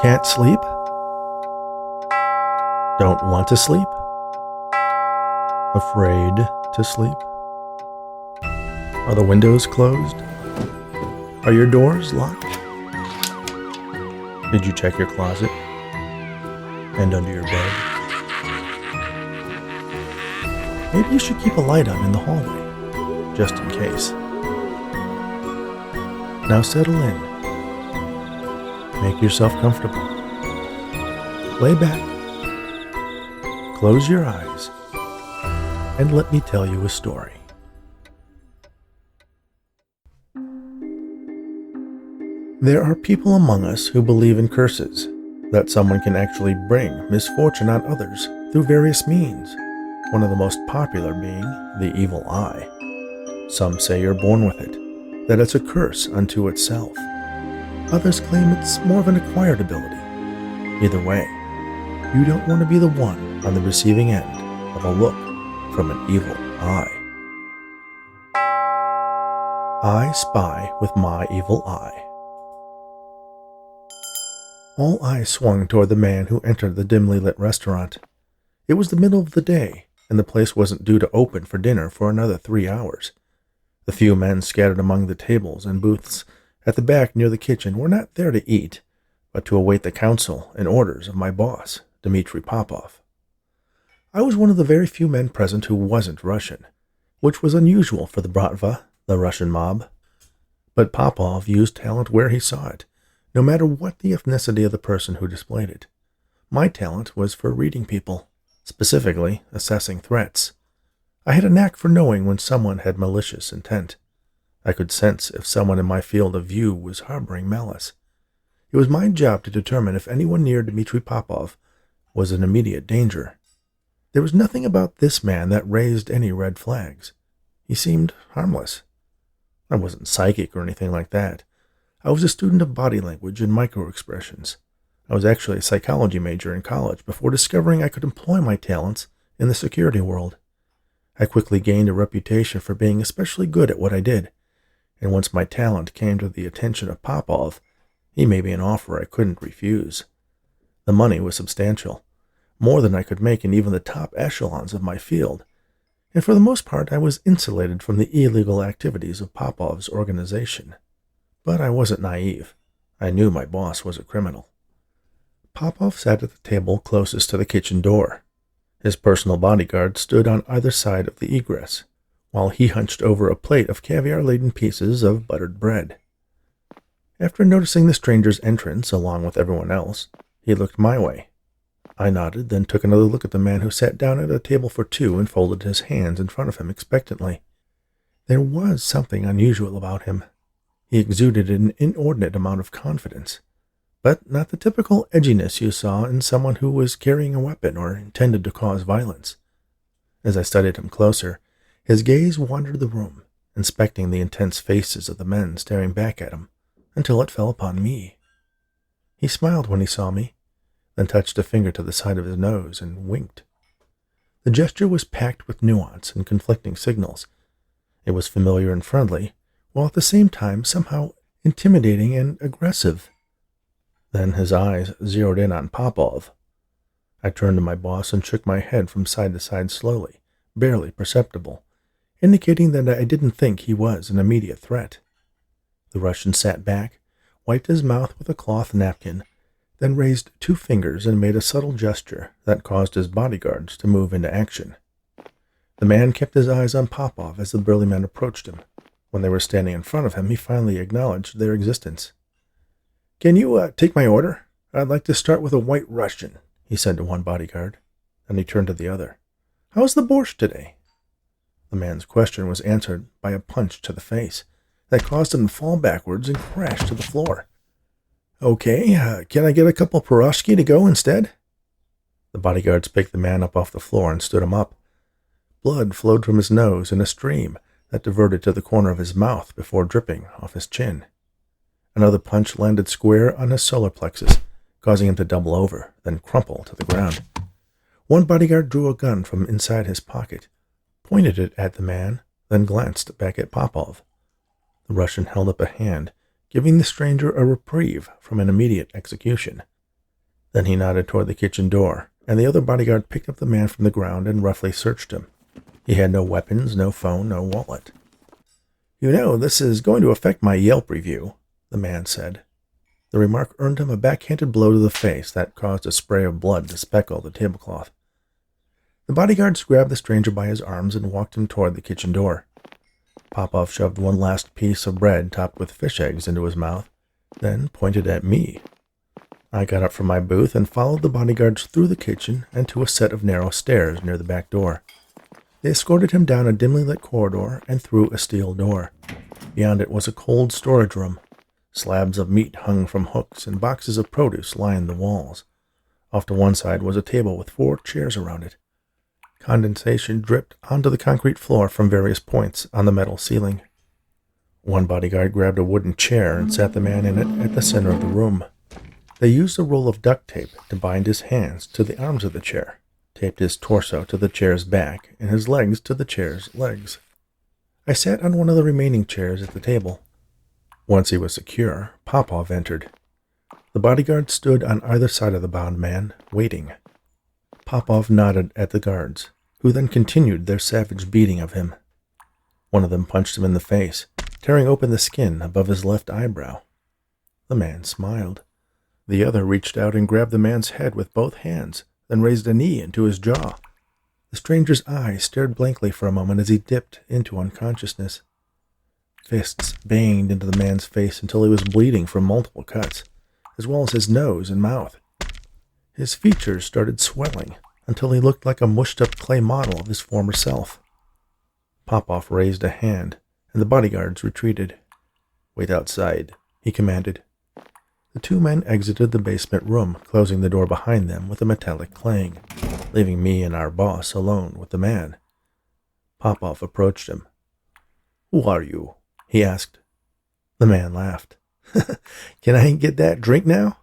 Can't sleep? Don't want to sleep? Afraid to sleep? Are the windows closed? Are your doors locked? Did you check your closet? And under your bed? Maybe you should keep a light on in the hallway, just in case. Now settle in. Make yourself comfortable. Lay back. Close your eyes. And let me tell you a story. There are people among us who believe in curses, that someone can actually bring misfortune on others through various means, one of the most popular being the evil eye. Some say you're born with it, that it's a curse unto itself. Others claim it's more of an acquired ability. Either way, you don't want to be the one on the receiving end of a look from an evil eye. I spy with my evil eye. All eyes swung toward the man who entered the dimly lit restaurant. It was the middle of the day, and the place wasn't due to open for dinner for another 3 hours. The few men scattered among the tables and booths at the back near the kitchen were not there to eat, but to await the counsel and orders of my boss, Dmitri Popov. I was one of the very few men present who wasn't Russian, which was unusual for the Bratva, the Russian mob. But Popov used talent where he saw it, no matter what the ethnicity of the person who displayed it. My talent was for reading people, specifically assessing threats. I had a knack for knowing when someone had malicious intent. I could sense if someone in my field of view was harboring malice. It was my job to determine if anyone near Dmitri Popov was in immediate danger. There was nothing about this man that raised any red flags. He seemed harmless. I wasn't psychic or anything like that. I was a student of body language and microexpressions. I was actually a psychology major in college before discovering I could employ my talents in the security world. I quickly gained a reputation for being especially good at what I did, and once my talent came to the attention of Popov, he made me an offer I couldn't refuse. The money was substantial, more than I could make in even the top echelons of my field, and for the most part I was insulated from the illegal activities of Popov's organization. But I wasn't naive. I knew my boss was a criminal. Popov sat at the table closest to the kitchen door. His personal bodyguard stood on either side of the egress, while he hunched over a plate of caviar-laden pieces of buttered bread. After noticing the stranger's entrance along with everyone else, he looked my way. I nodded, then took another look at the man who sat down at a table for two and folded his hands in front of him expectantly. There was something unusual about him. He exuded an inordinate amount of confidence, but not the typical edginess you saw in someone who was carrying a weapon or intended to cause violence. As I studied him closer, his gaze wandered the room, inspecting the intense faces of the men staring back at him, until it fell upon me. He smiled when he saw me, then touched a finger to the side of his nose and winked. The gesture was packed with nuance and conflicting signals. It was familiar and friendly, while at the same time somehow intimidating and aggressive. Then his eyes zeroed in on Popov. I turned to my boss and shook my head from side to side slowly, barely perceptible, indicating that I didn't think he was an immediate threat. The Russian sat back, wiped his mouth with a cloth napkin, then raised 2 fingers and made a subtle gesture that caused his bodyguards to move into action. The man kept his eyes on Popov as the burly men approached him. When they were standing in front of him, he finally acknowledged their existence. "Can you take my order? I'd like to start with a white Russian," he said to one bodyguard. Then he turned to the other. "How's the borscht today?" The man's question was answered by a punch to the face that caused him to fall backwards and crash to the floor. "Okay, can I get a couple pierogi to go instead?" The bodyguards picked the man up off the floor and stood him up. Blood flowed from his nose in a stream that diverted to the corner of his mouth before dripping off his chin. Another punch landed square on his solar plexus, causing him to double over, then crumple to the ground. One bodyguard drew a gun from inside his pocket, pointed it at the man, then glanced back at Popov. The Russian held up a hand, giving the stranger a reprieve from an immediate execution. Then he nodded toward the kitchen door, and the other bodyguard picked up the man from the ground and roughly searched him. He had no weapons, no phone, no wallet. "You know, this is going to affect my Yelp review," the man said. The remark earned him a backhanded blow to the face that caused a spray of blood to speckle the tablecloth. The bodyguards grabbed the stranger by his arms and walked him toward the kitchen door. Popov shoved one last piece of bread topped with fish eggs into his mouth, then pointed at me. I got up from my booth and followed the bodyguards through the kitchen and to a set of narrow stairs near the back door. They escorted him down a dimly lit corridor and through a steel door. Beyond it was a cold storage room. Slabs of meat hung from hooks and boxes of produce lined the walls. Off to one side was a table with 4 chairs around it. Condensation dripped onto the concrete floor from various points on the metal ceiling. One bodyguard grabbed a wooden chair and sat the man in it at the center of the room. They used a roll of duct tape to bind his hands to the arms of the chair, taped his torso to the chair's back, and his legs to the chair's legs. I sat on one of the remaining chairs at the table. Once he was secure, Popov entered. The bodyguards stood on either side of the bound man, waiting. Popov nodded at the guards, who then continued their savage beating of him. One of them punched him in the face, tearing open the skin above his left eyebrow. The man smiled. The other reached out and grabbed the man's head with both hands, then raised a knee into his jaw. The stranger's eyes stared blankly for a moment as he dipped into unconsciousness. Fists banged into the man's face until he was bleeding from multiple cuts, as well as his nose and mouth. His features started swelling until he looked like a mushed-up clay model of his former self. Popov raised a hand, and the bodyguards retreated. "Wait outside," he commanded. The 2 men exited the basement room, closing the door behind them with a metallic clang, leaving me and our boss alone with the man. Popov approached him. "Who are you?" he asked. The man laughed. "Can I get that drink now?"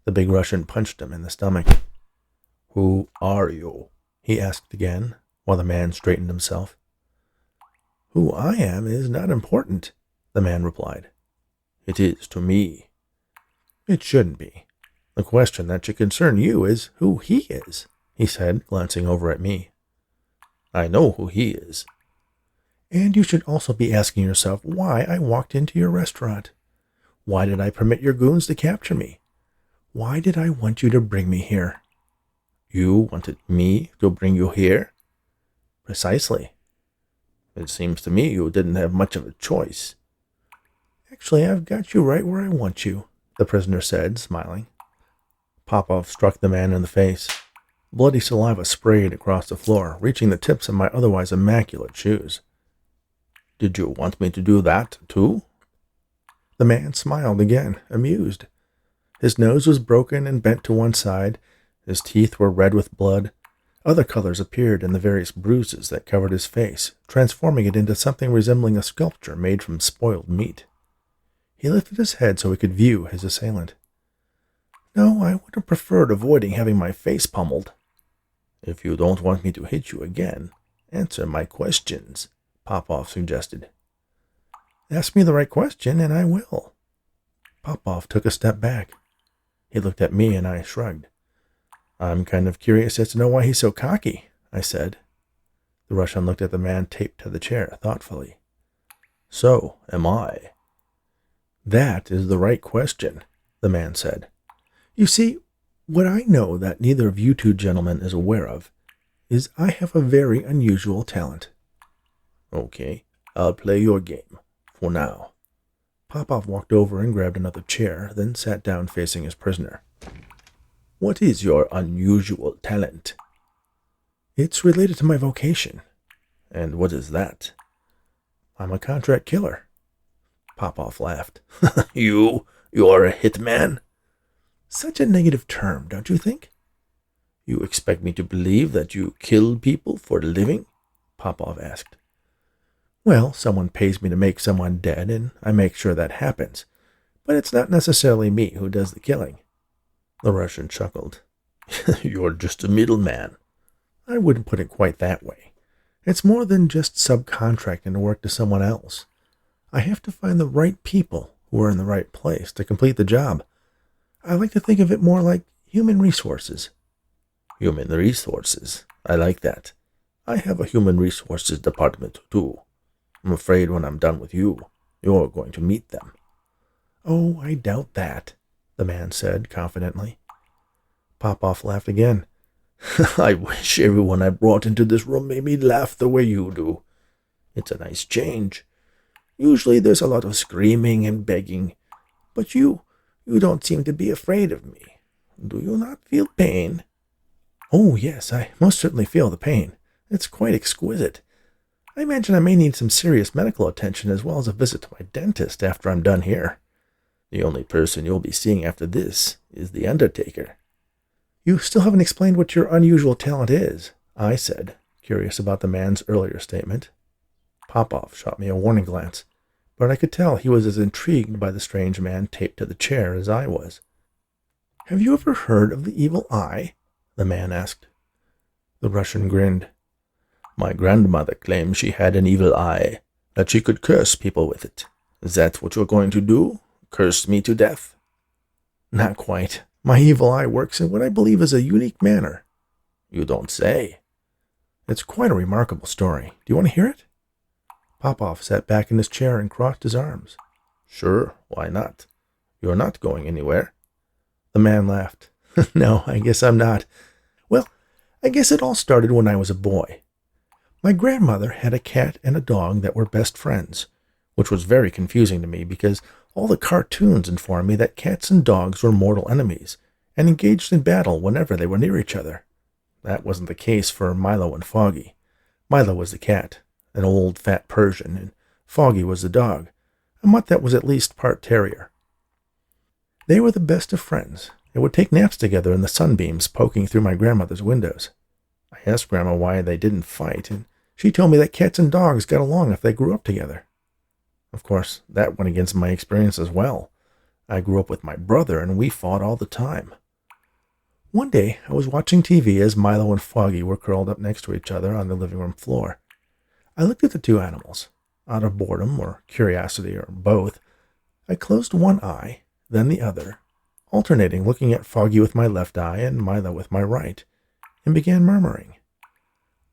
The big Russian punched him in the stomach. "Who are you?" he asked again, while the man straightened himself. "Who I am is not important," the man replied. "It is to me." "It shouldn't be. The question that should concern you is who he is," he said, glancing over at me. "I know who he is." "And you should also be asking yourself why I walked into your restaurant. Why did I permit your goons to capture me? Why did I want you to bring me here?" "You wanted me to bring you here?" "Precisely." "It seems to me you didn't have much of a choice." "Actually, I've got you right where I want you," the prisoner said, smiling. Popov struck the man in the face. Bloody saliva sprayed across the floor, reaching the tips of my otherwise immaculate shoes. "Did you want me to do that, too?" The man smiled again, amused. His nose was broken and bent to one side. His teeth were red with blood. Other colors appeared in the various bruises that covered his face, transforming it into something resembling a sculpture made from spoiled meat. He lifted his head so he could view his assailant. "No, I would have preferred avoiding having my face pummeled." "If you don't want me to hit you again, answer my questions," Popov suggested. "Ask me the right question, and I will." Popov took a step back. He looked at me, and I shrugged. "I'm kind of curious as to know why he's so cocky," I said. The Russian looked at the man taped to the chair thoughtfully. "So am I." "That is the right question," the man said. "You see, what I know that neither of you 2 gentlemen is aware of is I have a very unusual talent." "Okay, I'll play your game, for now." Popov walked over and grabbed another chair, then sat down facing his prisoner. "What is your unusual talent?" "It's related to my vocation." "And what is that?" "I'm a contract killer." Popov laughed. You're a hitman?" "Such a negative term, don't you think?" "You expect me to believe that you kill people for a living?" Popov asked. "Well, someone pays me to make someone dead, and I make sure that happens. But it's not necessarily me who does the killing." The Russian chuckled. "You're just a middleman." "I wouldn't put it quite that way. It's more than just subcontracting to work to someone else. I have to find the right people who are in the right place to complete the job. I like to think of it more like Human resources. Human resources. I like that. I have a human resources department, too. I'm afraid when I'm done with you, you're going to meet them. Oh, I doubt that, the man said confidently. Popoff laughed again. I wish everyone I brought into this room made me laugh the way you do. It's a nice change. Usually there's a lot of screaming and begging, but you don't seem to be afraid of me. Do you not feel pain? Oh, yes, I most certainly feel the pain. It's quite exquisite. I imagine I may need some serious medical attention as well as a visit to my dentist after I'm done here. The only person you'll be seeing after this is the undertaker. You still haven't explained what your unusual talent is, I said, curious about the man's earlier statement. Popoff shot me a warning glance, but I could tell he was as intrigued by the strange man taped to the chair as I was. Have you ever heard of the evil eye? The man asked. The Russian grinned. My grandmother claimed she had an evil eye, that she could curse people with it. Is that what you're going to do? Curse me to death? Not quite. My evil eye works in what I believe is a unique manner. You don't say. It's quite a remarkable story. Do you want to hear it? Popoff sat back in his chair and crossed his arms. Sure, why not? You're not going anywhere. The man laughed. No, I guess I'm not. Well, I guess it all started when I was a boy. My grandmother had a cat and a dog that were best friends, which was very confusing to me because all the cartoons informed me that cats and dogs were mortal enemies and engaged in battle whenever they were near each other. That wasn't the case for Milo and Foggy. Milo was the cat, an old fat Persian, and Foggy was the dog, a mutt that was at least part terrier. They were the best of friends and would take naps together in the sunbeams poking through my grandmother's windows. I asked Grandma why they didn't fight, and she told me that cats and dogs got along if they grew up together. Of course, that went against my experience as well. I grew up with my brother, and we fought all the time. One day, I was watching TV as Milo and Foggy were curled up next to each other on the living room floor. I looked at the two animals. Out of boredom, or curiosity, or both, I closed one eye, then the other, alternating looking at Foggy with my left eye and Milo with my right, and began murmuring,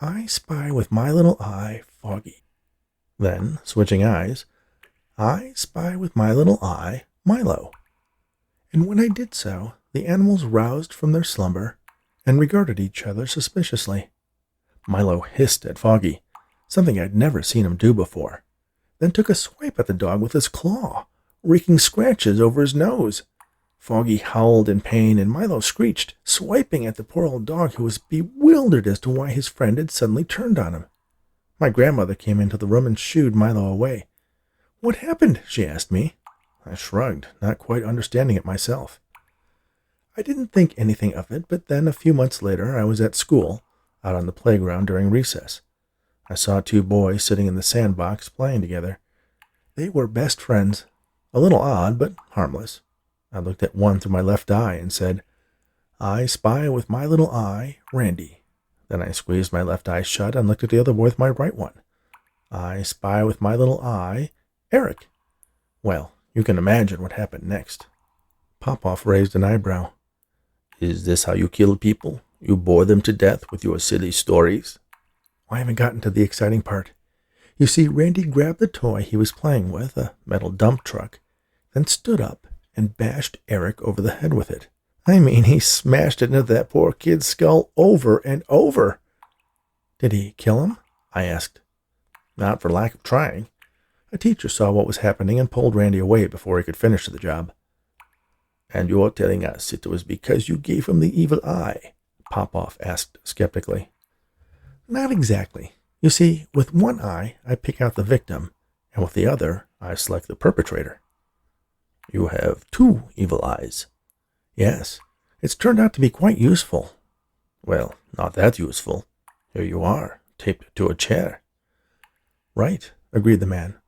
I spy with my little eye, Foggy. Then, switching eyes, I spy with my little eye, Milo. And when I did so, the animals roused from their slumber and regarded each other suspiciously. Milo hissed at Foggy, something I'd never seen him do before, then took a swipe at the dog with his claw, raking scratches over his nose. Foggy howled in pain, and Milo screeched, swiping at the poor old dog who was bewildered as to why his friend had suddenly turned on him. My grandmother came into the room and shooed Milo away. What happened? She asked me. I shrugged, not quite understanding it myself. I didn't think anything of it, but then a few months later I was at school, out on the playground during recess. I saw two boys sitting in the sandbox playing together. They were best friends, a little odd, but harmless. I looked at one through my left eye and said, I spy with my little eye, Randy. Then I squeezed my left eye shut and looked at the other boy with my right one. I spy with my little eye, Eric. Well, you can imagine what happened next. Popoff raised an eyebrow. Is this how you kill people? You bore them to death with your silly stories? I haven't gotten to the exciting part. You see, Randy grabbed the toy he was playing with, a metal dump truck, then stood up and bashed Eric over the head with it. I mean, he smashed it into that poor kid's skull over and over. Did he kill him? I asked. Not for lack of trying. A teacher saw what was happening and pulled Randy away before he could finish the job. And you're telling us it was because you gave him the evil eye? Popoff asked skeptically. Not exactly. You see, with one eye, I pick out the victim, and with the other, I select the perpetrator. You have two evil eyes. Yes, it's turned out to be quite useful. Well, not that useful. Here you are, taped to a chair. Right, agreed the man.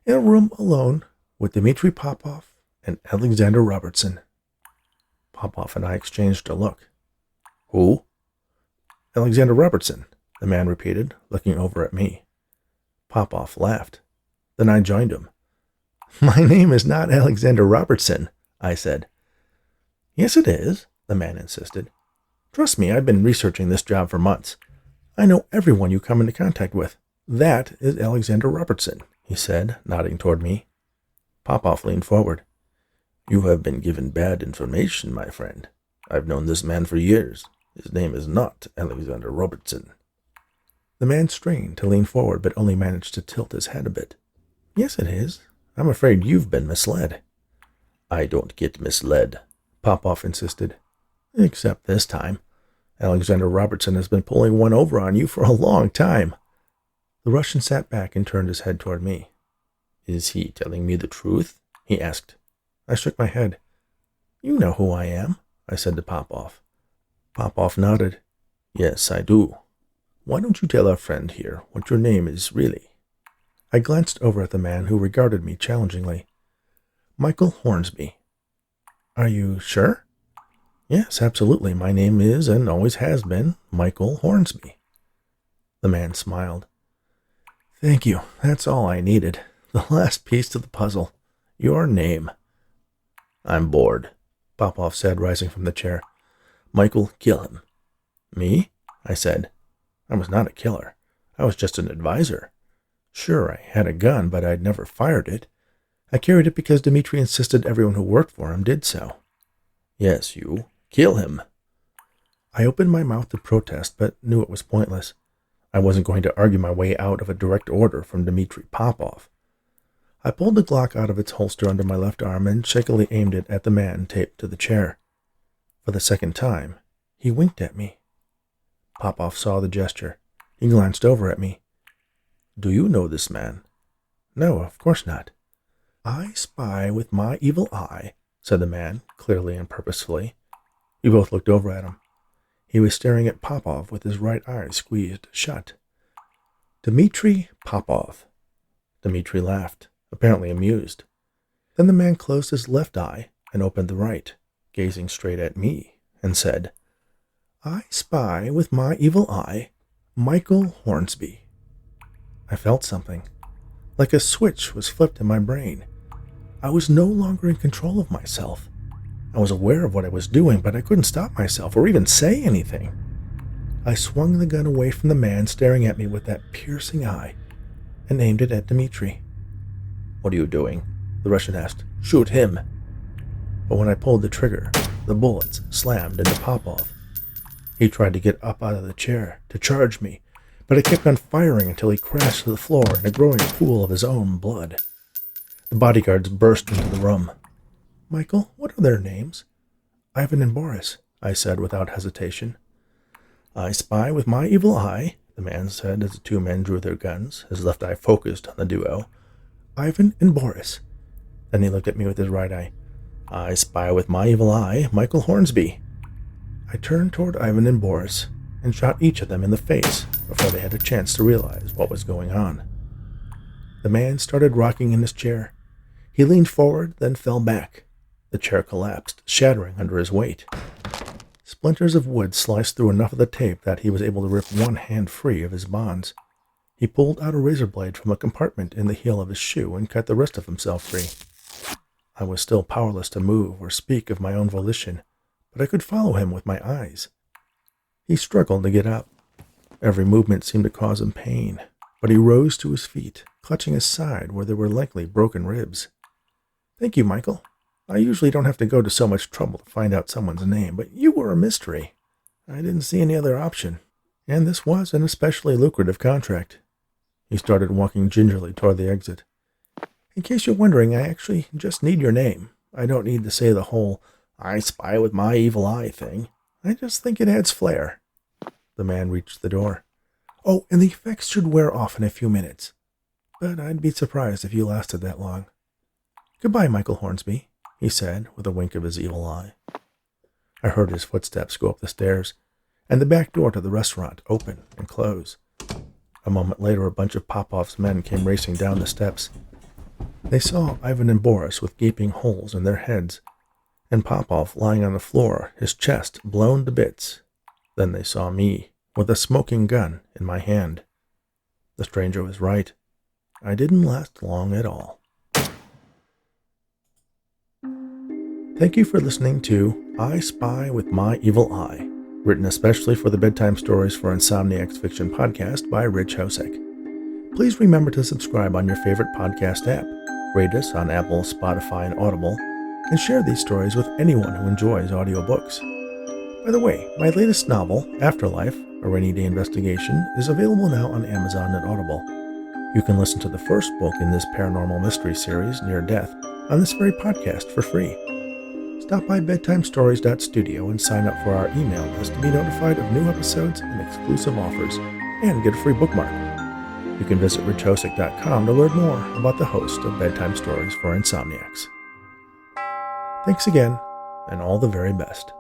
In a room alone with Dmitri Popoff and Alexander Robertson. Popoff and I exchanged a look. Who? Alexander Robertson, the man repeated, looking over at me. Popoff laughed. Then I joined him. My name is not Alexander Robertson, I said. Yes, it is. the man insisted. Trust me, I've been researching this job for months. I know everyone you come into contact with. That is Alexander Robertson, he said, nodding toward me. Popoff leaned forward. You have been given bad information, my friend. I've known this man for years. His name is not Alexander Robertson. The man strained to lean forward, but only managed to tilt his head a bit. Yes, it is. I'm afraid you've been misled. I don't get misled, Popoff insisted. Except this time. Alexander Robertson has been pulling one over on you for a long time. The Russian sat back and turned his head toward me. Is he telling me the truth? He asked. I shook my head. You know who I am, I said to Popoff. Popoff nodded. Yes, I do. Why don't you tell our friend here what your name is really? I glanced over at the man who regarded me challengingly. Michael Hornsby. Are you sure? Yes, absolutely. My name is, and always has been, Michael Hornsby. The man smiled. Thank you. That's all I needed. The last piece to the puzzle. Your name. I'm bored, Popoff said, rising from the chair. Michael, kill him. Me? I said. I was not a killer. I was just an advisor. Sure, I had a gun, but I'd never fired it. I carried it because Dmitri insisted everyone who worked for him did so. Yes, you. Kill him. I opened my mouth to protest, but knew it was pointless. I wasn't going to argue my way out of a direct order from Dmitri Popoff. I pulled the Glock out of its holster under my left arm and shakily aimed it at the man taped to the chair. For the second time, he winked at me. Popoff saw the gesture. He glanced over at me. Do you know this man? No, of course not. I spy with my evil eye, said the man, clearly and purposefully. We both looked over at him. He was staring at Popoff with his right eye squeezed shut. Dmitri Popoff. Dmitri laughed, apparently amused. Then the man closed his left eye and opened the right, gazing straight at me, and said, I spy with my evil eye, Michael Hornsby. I felt something. Like a switch was flipped in my brain. I was no longer in control of myself. I was aware of what I was doing, but I couldn't stop myself or even say anything. I swung the gun away from the man staring at me with that piercing eye and aimed it at Dmitri. What are you doing? The Russian asked. Shoot him. But when I pulled the trigger, the bullets slammed into Popoff. He tried to get up out of the chair to charge me, but I kept on firing until he crashed to the floor in a growing pool of his own blood. The bodyguards burst into the room. Michael, what are their names? Ivan and Boris, I said without hesitation. I spy with my evil eye, the man said as the two men drew their guns, his left eye focused on the duo. Ivan and Boris. Then he looked at me with his right eye. I spy with my evil eye, Michael Hornsby. I turned toward Ivan and Boris and shot each of them in the face before they had a chance to realize what was going on. The man started rocking in his chair. He leaned forward, then fell back. The chair collapsed, shattering under his weight. Splinters of wood sliced through enough of the tape that he was able to rip one hand free of his bonds. He pulled out a razor blade from a compartment in the heel of his shoe and cut the rest of himself free. I was still powerless to move or speak of my own volition, but I could follow him with my eyes. He struggled to get up. Every movement seemed to cause him pain, but he rose to his feet, clutching his side where there were likely broken ribs. Thank you, Michael. I usually don't have to go to so much trouble to find out someone's name, but you were a mystery. I didn't see any other option, and this was an especially lucrative contract. He started walking gingerly toward the exit. In case you're wondering, I actually just need your name. I don't need to say the whole, I spy with my evil eye thing. I just think it adds flair. The man reached the door. Oh, and the effects should wear off in a few minutes. But I'd be surprised if you lasted that long. Goodbye, Michael Hornsby, he said with a wink of his evil eye. I heard his footsteps go up the stairs, and the back door to the restaurant open and close. A moment later, a bunch of Popoff's men came racing down the steps. They saw Ivan and Boris with gaping holes in their heads, and Popoff lying on the floor, his chest blown to bits. Then they saw me, with a smoking gun in my hand. The stranger was right. I didn't last long at all. Thank you for listening to I Spy with My Evil Eye, written especially for the Bedtime Stories for Insomniacs Fiction podcast by Rich Hosek. Please remember to subscribe on your favorite podcast app, rate us on Apple, Spotify, and Audible, and share these stories with anyone who enjoys audiobooks. By the way, my latest novel, Afterlife, A Rainy Day Investigation, is available now on Amazon and Audible. You can listen to the first book in this paranormal mystery series, Near Death, on this very podcast for free. Stop by bedtimestories.studio and sign up for our email list to be notified of new episodes and exclusive offers, and get a free bookmark. You can visit richhosek.com to learn more about the host of Bedtime Stories for Insomniacs. Thanks again, and all the very best.